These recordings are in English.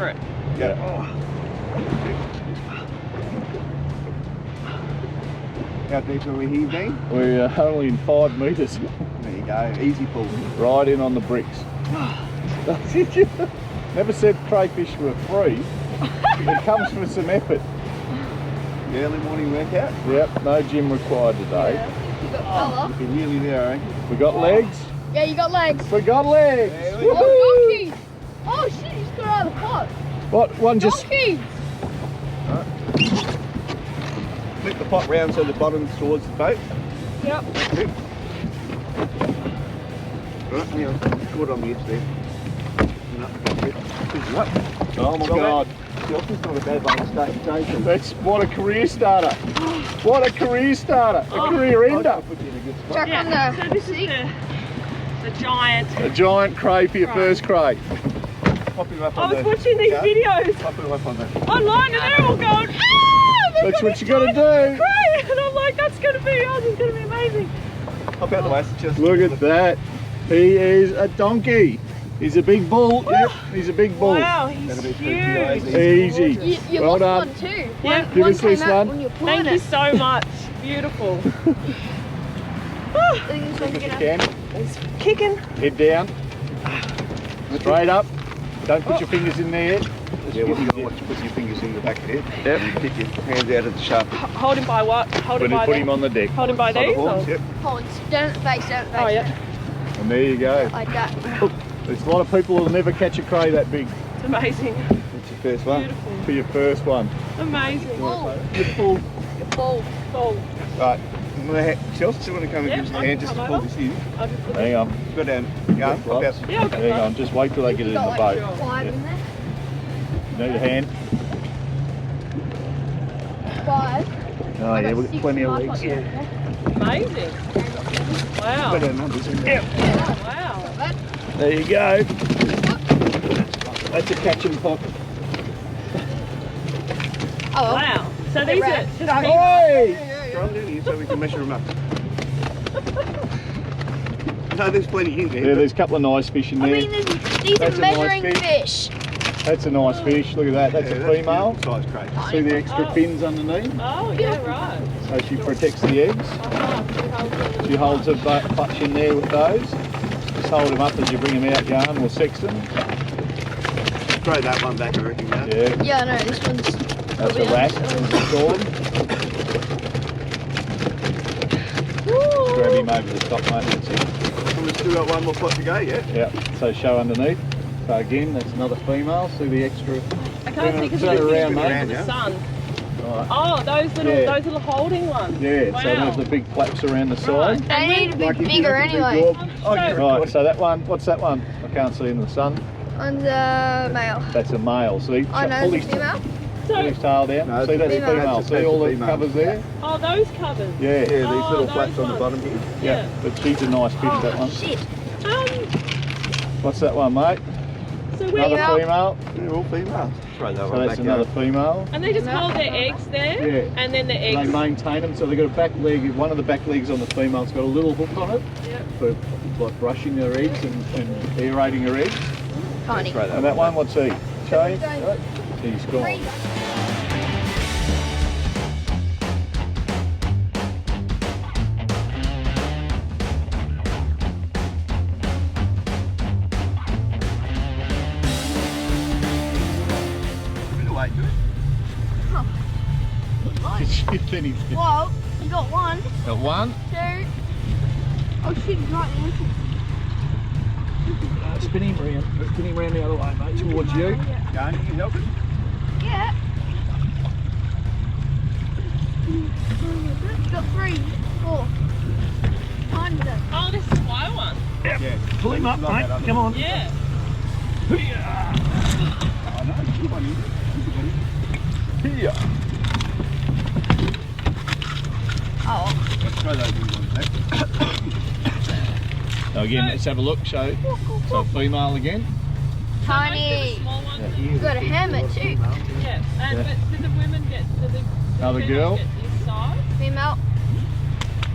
for it. Yeah. How deep are we here, Dean? We're only in 5 metres. There you go, easy pull. Right in on the bricks. Never said crayfish were free. It comes with some effort. The early morning workout? Yep, no gym required today. Yeah. You got colour. Looking nearly there, I reckon. We got legs. Yeah, you got legs. We got legs. There we go. Oh, donkey. Oh shit, he's got out of the pot. What? One just. Donkey. Flip the pot round so the bottom's towards the boat. Yep. Right, hang on. Good on the edge there. Oh my God. That's not a bad one to start your day. That's what a career starter. What a career starter. A career ender. Check on the. So this is the giant. A giant cray for your first cray. Pop him up I on was the watching these videos Pop him up on the online and they're all going, ah! That's what you gotta do. Great! And I'm like, that's gonna be awesome, it's gonna be amazing. Pop out the way, just Look at that. He is a donkey. He's a big bull. Yep, he's a big bull. Wow, he's That'll be huge. Easy. You Well lost done. one too. Yeah. Give us this came out one. when you were pulling Thank you it. so much. Beautiful. Look at the can. He's kicking. Head down. Straight up. Don't put your fingers in there yet. Yeah, what you got to watch, put your fingers in the back of the head. Yep. And you pick your hands out of the sharp. Hold him by what? Hold him by Put there. him on the deck. Hold him by By the these? horns, or- yep. Hold, down at the face, down at the face. Oh, yeah. And there you go. Like that. There's a lot of people who'll never catch a cray that big It's amazing. That's your first one. Beautiful. for your first one. Amazing. Oh, You're full. you're full. Full. Right. Chelsea, do you want to come and Yep, give us a I hand can just to come pull over. this in? I'll just put Hang on. Go down. Go on. Pop out. Yeah, I'll go Hang back. on. Just wait till they get it in the Got boat. like 5 in there. Need a hand? 5. Oh yeah, we've got plenty of legs. Amazing. Wow. Go down numbers in there. Wow. There you go. That's a catch and pop. Oh, well. Wow. So these are wrapped. just Hey! Throw them down here so we can measure them up. No, there's plenty in there. Yeah, there's a couple of nice fish in I there. mean, these That's are a nice measuring fish. fish. That's a nice fish. Look at that. That's Yeah, a female. Size crate. See the extra Oh. fins underneath? Oh, yeah, right. So she protects the eggs. She holds a clutch in there with those. Just hold them up as you bring them out, Yarn, or Sexton. Throw that one back, I reckon, now. Yeah, Yeah, no, this one's. that's a rat. Sword. Grab him over the top, mate. That's it. We've still got one more pot to go, yeah? Yeah, so show underneath. So again, that's another female. See the extra. I can't see because Turn it's around, in mate. the sun. Right. Oh, those little holding ones. Yeah, Wow. so there's the big flaps around the side. They And need to be Like if you bigger have a big anyway. dog- Oh, So- you're Right, so that one, what's that one? I can't see in the sun. On the male. That's a male. See, Oh no, pull the his, female. pull his tail down. No, See, that's female. female. That's a See all the female. covers there? Oh, those covers. Yeah. Yeah, these Oh, little those flaps on the ones. bottom here. Yeah, but she's a nice fish, that Oh one. shit. What's that one, mate? So where Another female. They're all females. Throw that So one that's back another out. female. and they just hold their eggs there, Yeah. and then the They eggs. maintain them, so they've got a back leg. One of the back legs on the female's got a little hook on it Yep. for like brushing her eggs and aerating her eggs. Tiny. Throw And that one, what's he? Change? Going. He's gone. Three. Bit of weight to it. Then he's Whoa, you got 1, got one. 2. Oh shit, he's right there. Spin him round the other way, mate, towards you. Yarn, can you help it? Yeah. Got 3, 4. Behind them. Oh, this is my one. Yeah. Pull him up, mate. Come on. Yeah. I know, good one, you. Here. Oh. Let's throw those in one sec. Now again, let's have a look. Show. So female again. Tiny. Small ones. You got a hammer too. Yeah. And but do the women get do the Another females girl. Get this size? Female.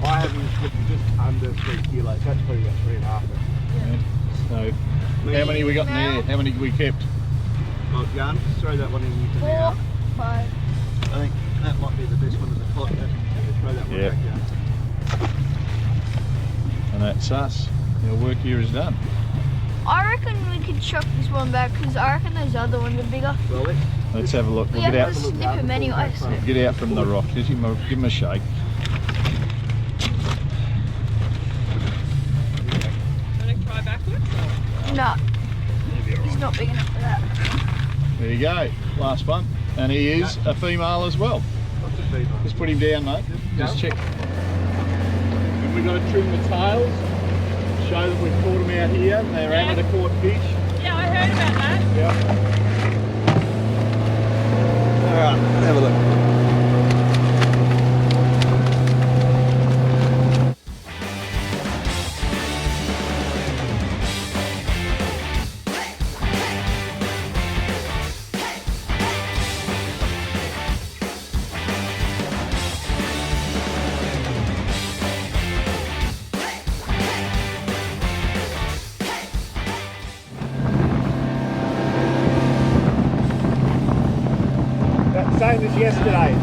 I haven't looking just under 3 kilos. That's probably about 3.5. So how many we got in there? How many we kept? Well, Jan, just throw that one in into 4, now. 5. I think that might be the best one in the pot. Throw that one Yeah. back down. And that's us. Our work here is done. I reckon we could chuck this one back because I reckon those other ones are bigger. Well, Let's have a look. We We'll get have to out. snip them anyway. So. Get out from the rock. Just give him a shake. Want to try backwards? Or? No, he's not big enough for that. There you go. Last one. And he is a female as well. Lots of feed on. Just put him down, mate. Just check. And we've got to trim the tails. Show them we've caught them out here. They're Yeah. amateur caught fish. Yeah, I heard about that. Yep. Alright, have a look. Same as yesterday.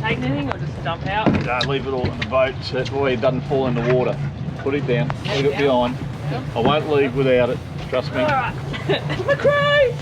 Take anything or just dump out? Don't leave it all in the boat so that way it doesn't fall in the water. Put it down. Leave it down. behind. I won't leave without it. Trust me. Alright. McRae!